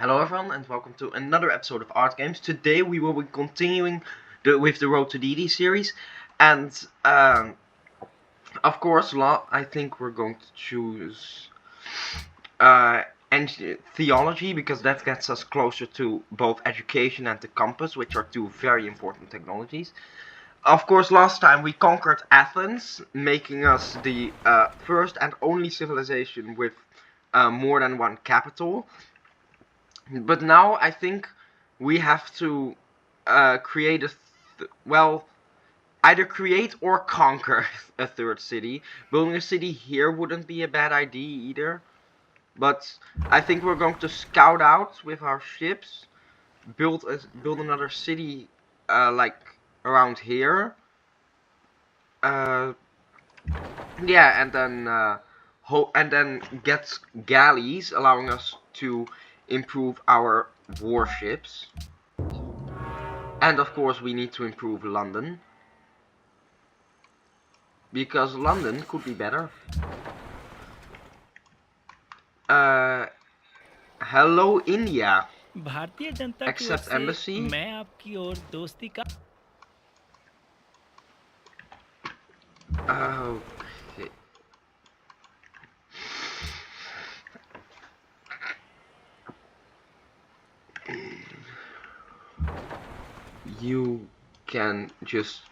Hello everyone and welcome to another episode of Art Games. Today we will be continuing with the Road to Deity series, and of course I think we're going to choose theology, because that gets us closer to both education and the compass, which are two very important technologies. Of course, last time we conquered Athens, making us the first and only civilization with more than one capital. But now I think we have to create either create or conquer a third city. Building a city here wouldn't be a bad idea either. But I think we're going to scout out with our ships, build another city like around here. Yeah, and then get galleys, allowing us to improve our warships. And of course we need to improve London, because London could be better. Hello India. Bharatiya Janata की ओर Accept से embassy. मैं आपकी ओर दोस्ती का Okay. You can just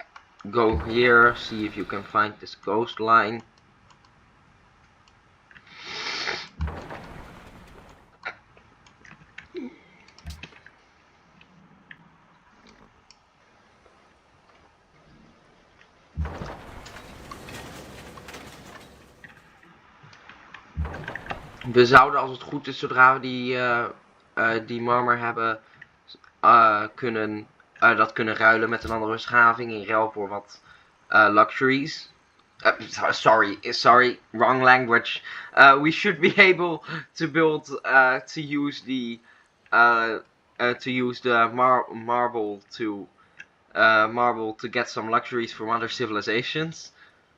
go here, see if you can find this coastline. We zouden, als het goed is, zodra we die marmer hebben, dat kunnen ruilen met een andere beschaving in ruil voor wat luxuries. Sorry, wrong language. We should be able to build to use the marble to get some luxuries from other civilizations.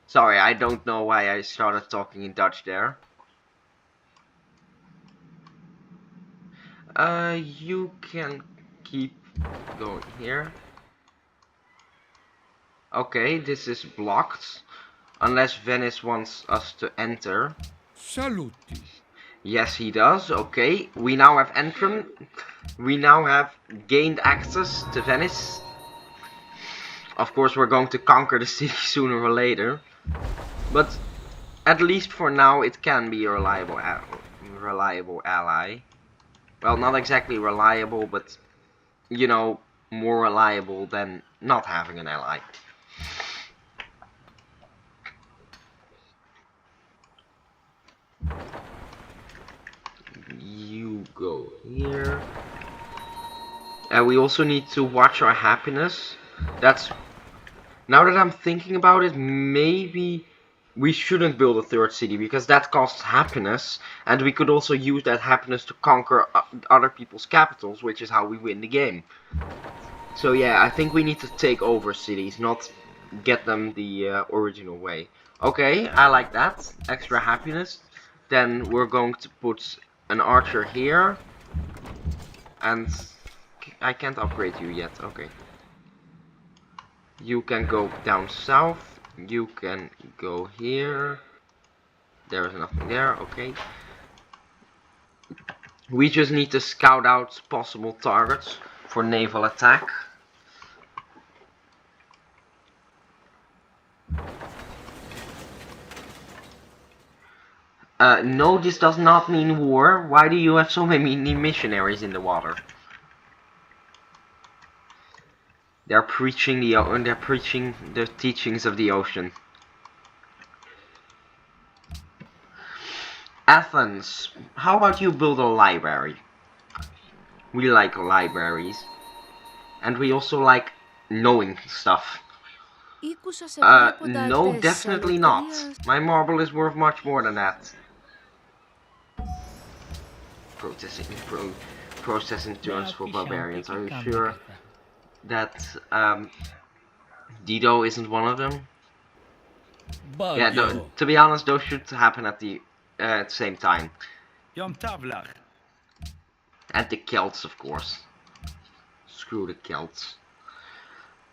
Sorry, I don't know why I started talking in Dutch there. You can keep going here. Okay, this is blocked. Unless Venice wants us to enter. Saluti. Yes, he does. Okay, we now have We now have gained access to Venice. Of course, we're going to conquer the city sooner or later. But at least for now, it can be a reliable ally. Well, not exactly reliable, but, you know, more reliable than not having an ally. You go here. And we also need to watch our happiness. Now that I'm thinking about it, maybe we shouldn't build a third city, because that costs happiness, and we could also use that happiness to conquer other people's capitals, which is how we win the game. So yeah, I think we need to take over cities, not get them the original way. Okay, I like that. Extra happiness. Then we're going to put an archer here. And I can't upgrade you yet. Okay. You can go down south. You can go here. There is nothing there. Okay. We just need to scout out possible targets for naval attack. No, this does not mean war. Why do you have so many missionaries in the water? They're preaching the teachings of the ocean. Athens, how about you build a library? We like libraries. And we also like knowing stuff. No, definitely not. My marble is worth much more than that. Processing turns for barbarians. Are you sure that Dido isn't one of them? Yeah, to be honest, those should happen at the same time. And the Celts, of course. Screw the Celts.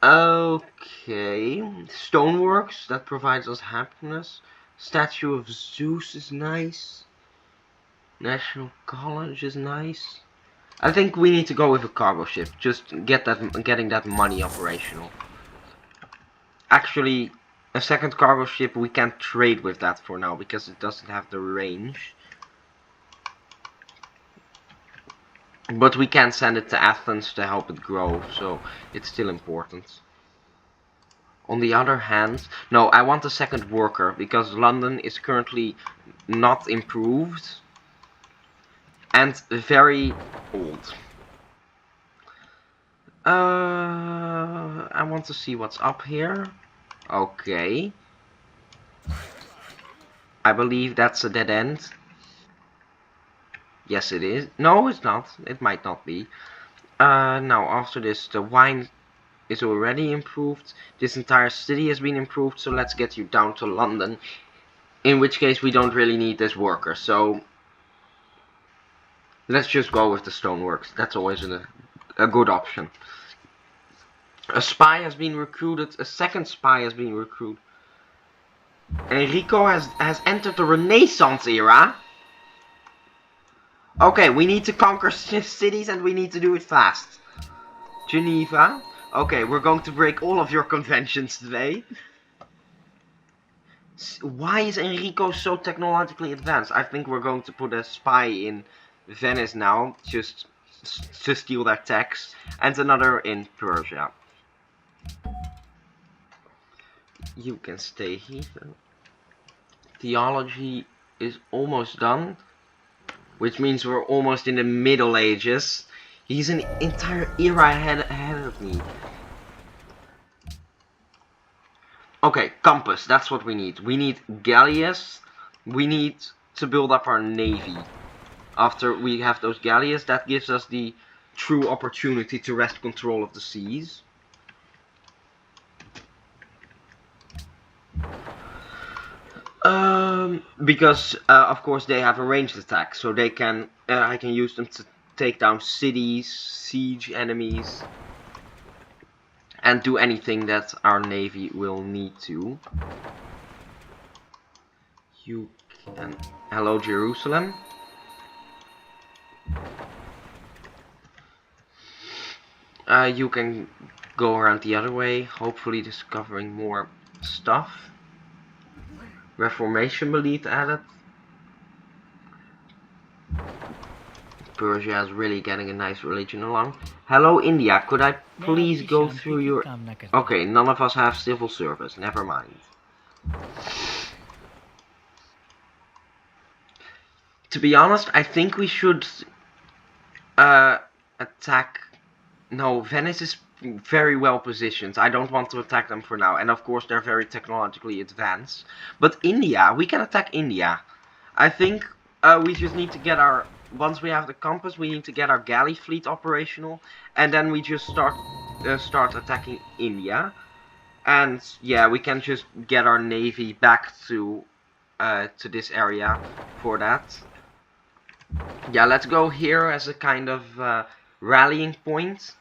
Okay. Stoneworks, that provides us happiness. Statue of Zeus is nice. National College is nice. I think we need to go with a cargo ship. Just getting that money operational. Actually, a second cargo ship, we can't trade with that for now because it doesn't have the range. But we can send it to Athens to help it grow, so it's still important. On the other hand, no, I want a second worker because London is currently not improved and very old. I want to see what's up here. Okay. I believe that's a dead end. Yes, it is. No, it's not. It might not be. Now, after this, the wine is already improved. This entire city has been improved, so let's get you down to London. In which case, we don't really need this worker, so let's just go with the stoneworks. That's always a good option. A spy has been recruited. A second spy has been recruited. Enrico has entered the Renaissance era. Okay, we need to conquer cities and we need to do it fast. Geneva. Okay, we're going to break all of your conventions today. Why is Enrico so technologically advanced? I think we're going to put a spy in Venice now, just to steal their tax, and another in Persia. You can stay here. Theology is almost done, which means we're almost in the Middle Ages. He's an entire era ahead of me. Okay, compass, that's what we need. We need galleys. We need to build up our navy. After we have those galleys, that gives us the true opportunity to wrest control of the seas. Because of course they have a ranged attack, so they can I can use them to take down cities, siege enemies, and do anything that our navy will need to. You can... Hello, Jerusalem. You can go around the other way, hopefully discovering more stuff. Reformation belief added. Persia is really getting a nice religion along. Hello, India. Could I please go through your... Okay, none of us have civil service. Never mind. To be honest, I think we should attack... No, Venice is very well positioned. I don't want to attack them for now. And of course, they're very technologically advanced. But India, we can attack India. I think we just need to get our... Once we have the compass, we need to get our galley fleet operational. And then we just start attacking India. And yeah, we can just get our navy back to this area for that. Yeah, let's go here as a kind of rallying point.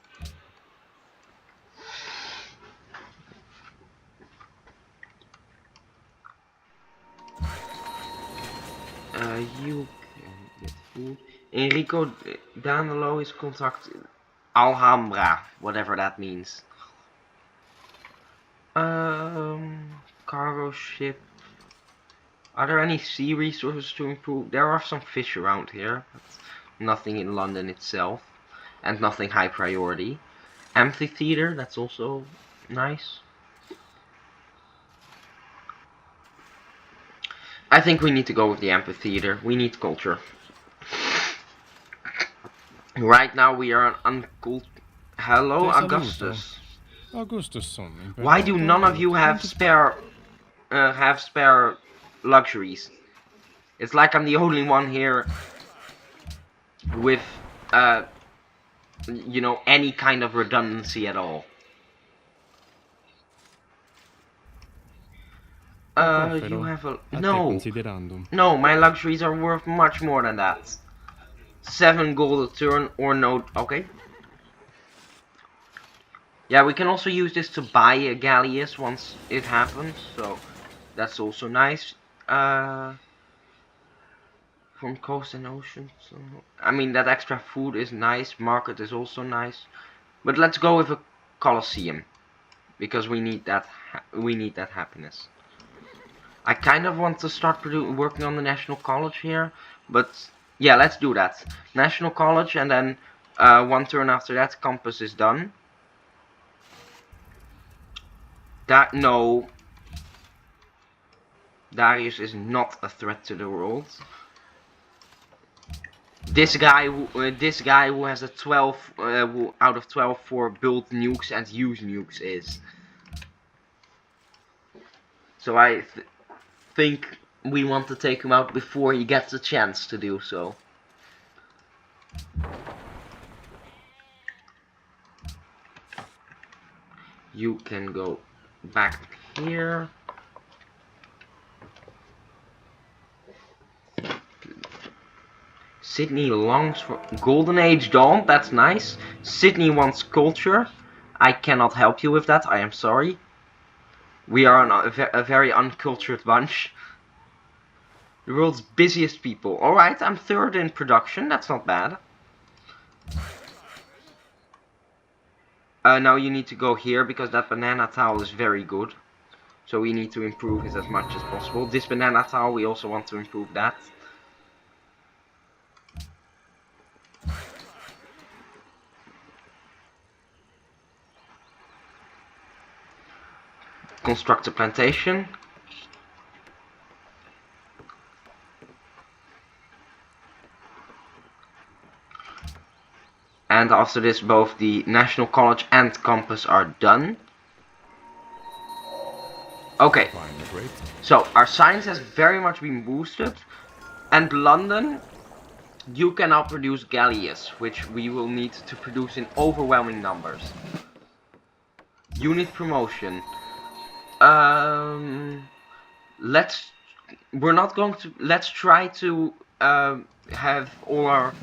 You can get food. Enrico Danilo is contacted Alhambra, whatever that means. Cargo ship. Are there any sea resources to improve? There are some fish around here, but nothing in London itself, and nothing high priority. Amphitheater, that's also nice. I think we need to go with the amphitheater. We need culture. Right now we are an uncult. Hello, Augustus. Augustusson. Why do none of you have spare luxuries? It's like I'm the only one here with you know, any kind of redundancy at all. You have a... No! No, my luxuries are worth much more than that. 7 gold a turn or no. Okay. Yeah, we can also use this to buy a galleass once it happens, so that's also nice. From coast and ocean. So, I mean, that extra food is nice. Market is also nice. But let's go with a Colosseum, because we need that. We need that happiness. I kind of want to start working on the National College here, but yeah, let's do that. National College, and then one turn after that, Campus is done. That no, Darius is not a threat to the world. This guy who has a 12 out of 12 for build nukes and use nukes is. So I think we want to take him out before he gets a chance to do so. You can go back here. Sydney longs for Golden Age Dawn, that's nice. Sydney wants culture. I cannot help you with that, I am sorry. We are a very uncultured bunch. The world's busiest people. Alright, I'm third in production, that's not bad. Now you need to go here because that banana towel is very good. So we need to improve it as much as possible. This banana towel, we also want to improve that. Construct a plantation. And after this, both the National College and Campus are done. Okay, so our science has very much been boosted. And London, you can now produce galleass, which we will need to produce in overwhelming numbers. Unit promotion. Let's try to have all our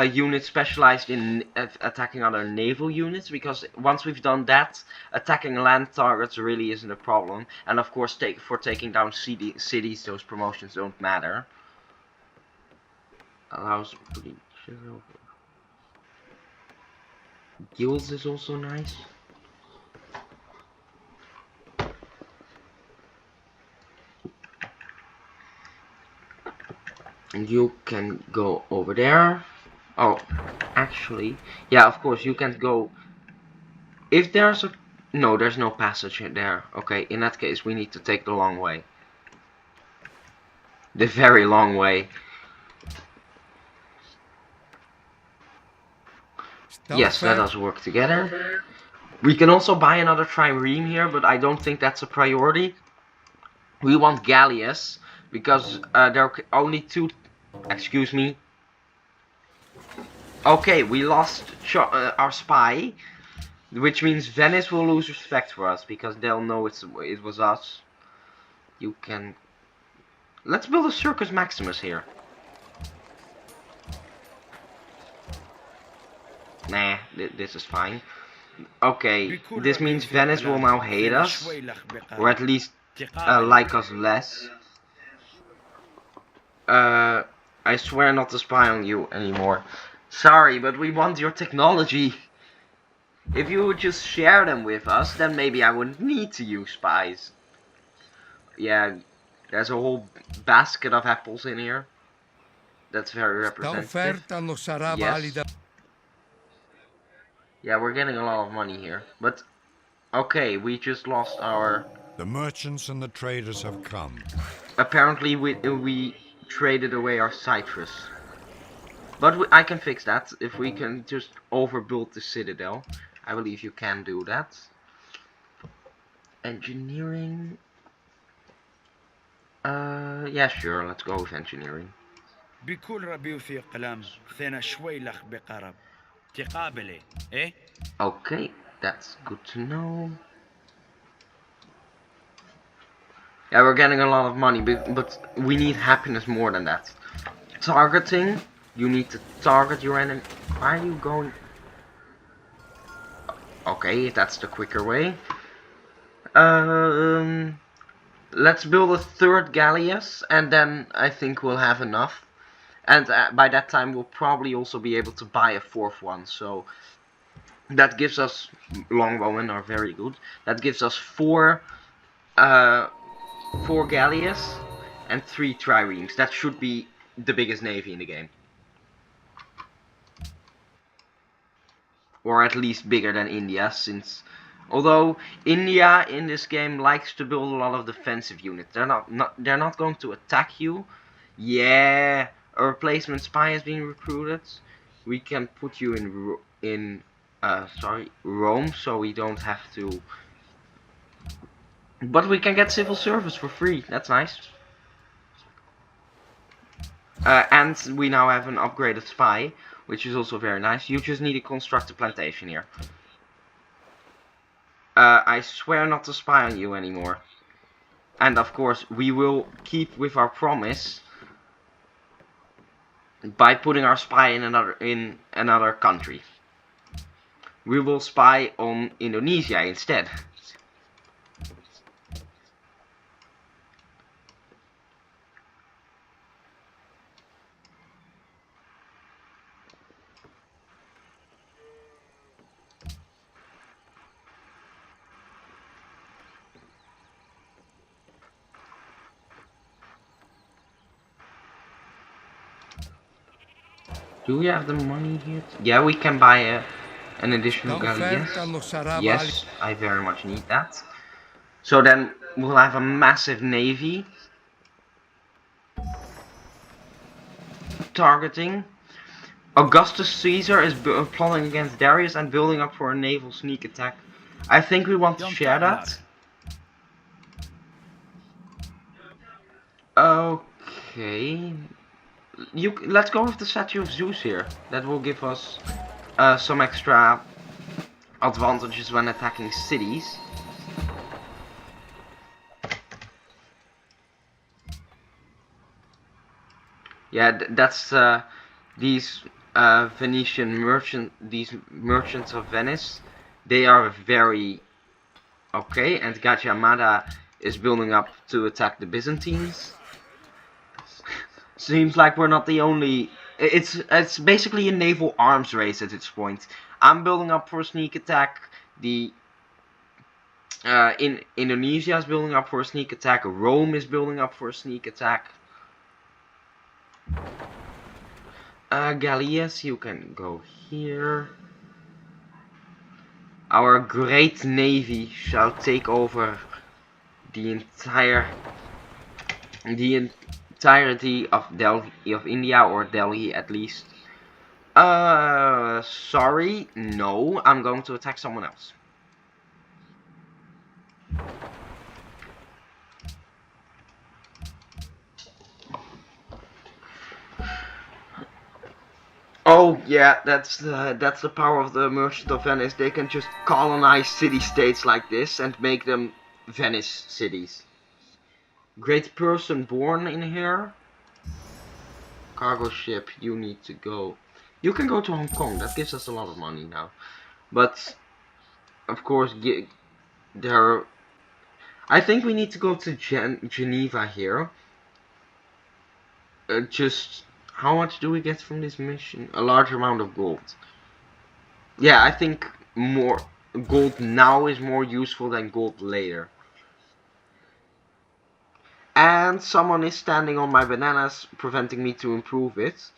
units specialized in attacking other naval units, because once we've done that, attacking land targets really isn't a problem. And of course, for taking down cities, those promotions don't matter. Allows guilds is also nice. And you can go over there. Oh, actually, yeah, of course you can go. If there's a... No, there's no passage there. Okay, in that case we need to take the long way. The very long way. Yes, let us work together. We can also buy another trireme here, but I don't think that's a priority. We want galleass, because there are only 2... Excuse me. Okay, we lost our spy, which means Venice will lose respect for us, because they'll know it was us. You can... Let's build a Circus Maximus here. Nah, this is fine. Okay, this means Venice will now hate us, or at least like us less. I swear not to spy on you anymore. Sorry, but we want your technology. If you would just share them with us, then maybe I wouldn't need to use spies. Yeah, there's a whole basket of apples in here. That's very representative. Yes. Yeah, we're getting a lot of money here. But, okay, we just lost our... The merchants and the traders have come. Apparently we traded away our citrus. But I can fix that if we can just overbuild the citadel. I believe you can do that. Engineering. Yeah, sure. Let's go with engineering. Okay, that's good to know. Yeah, we're getting a lot of money, but we need happiness more than that. Targeting. You need to target your enemy. Why are you going? Okay, that's the quicker way. Let's build a third galleass, and then I think we'll have enough. And by that time, we'll probably also be able to buy a fourth one. So that gives us longbowmen are very good. That gives us four galleass and 3 triremes. That should be the biggest navy in the game. Or at least bigger than India, since although India in this game likes to build a lot of defensive units, they're not going to attack you. Yeah, a replacement spy has been recruited. We can put you in Rome, so we don't have to. But we can get civil service for free. That's nice. And we now have an upgraded spy, which is also very nice. You just need to construct a plantation here. I swear not to spy on you anymore. And of course, we will keep with our promise by putting our spy in another country. We will spy on Indonesia instead. Do we have the money here? Yeah, we can buy an additional galleass. Yes, I very much need that. So then we'll have a massive navy targeting. Augustus Caesar is plotting against Darius and building up for a naval sneak attack. I think we want to share that. Okay. Let's go with the statue of Zeus here. That will give us some extra advantages when attacking cities. Yeah, that's these these merchants of Venice. They are very okay, and Gajamada is building up to attack the Byzantines. Seems like we're not the only. It's basically a naval arms race at this point. I'm building up for a sneak attack. The in Indonesia is building up for a sneak attack. Rome is building up for a sneak attack. Gallias, you can go here. Our great navy shall take over the entirety of India, or Delhi at least. Sorry, no, I'm going to attack someone else. Oh yeah, that's the power of the Merchant of Venice. They can just colonize city-states like this and make them Venice cities. Great person born in here. Cargo ship, you need to go. You can go to Hong Kong. That gives us a lot of money now. But of course, I think we need to go to Geneva here. Just how much do we get from this mission? A large amount of gold. Yeah, I think more gold now is more useful than gold later. And someone is standing on my bananas, preventing me to improve it.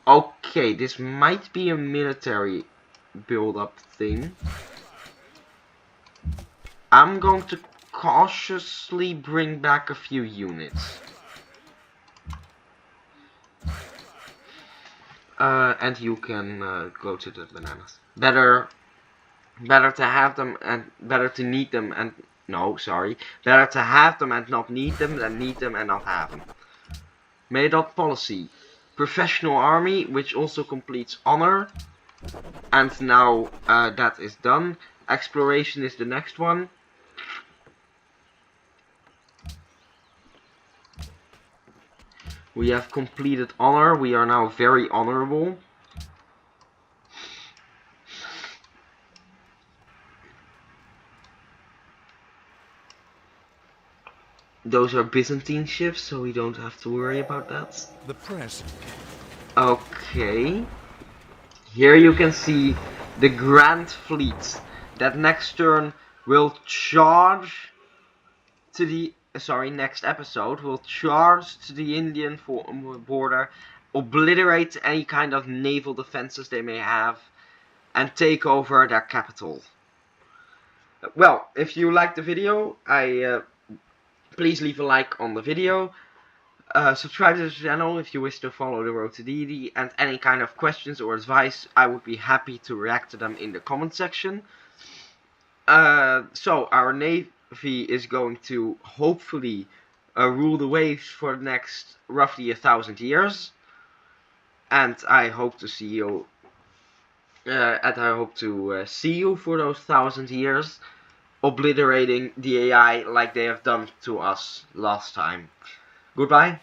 Okay, this might be a military build-up thing. I'm going to cautiously bring back a few units. And you can go to the bananas. Better to have them and better to need them and no, sorry. Better to have them and not need them than need them and not have them. Made-up policy. Professional army, which also completes honor. And now that is done. Exploration is the next one. We have completed honor. We are now very honorable. Those are Byzantine ships, so we don't have to worry about that. The present. Okay. Here you can see the Grand Fleet that next turn will charge to the next episode will charge to the Indian border, obliterate any kind of naval defenses they may have, and take over their capital. Well, if you liked the video, please leave a like on the video. Subscribe to the channel if you wish to follow the road to deity, and any kind of questions or advice, I would be happy to react to them in the comment section. So our navy is going to hopefully rule the waves for the next roughly 1,000 years, and I hope to see you. See you for those 1,000 years, obliterating the AI like they have done to us last time. Goodbye.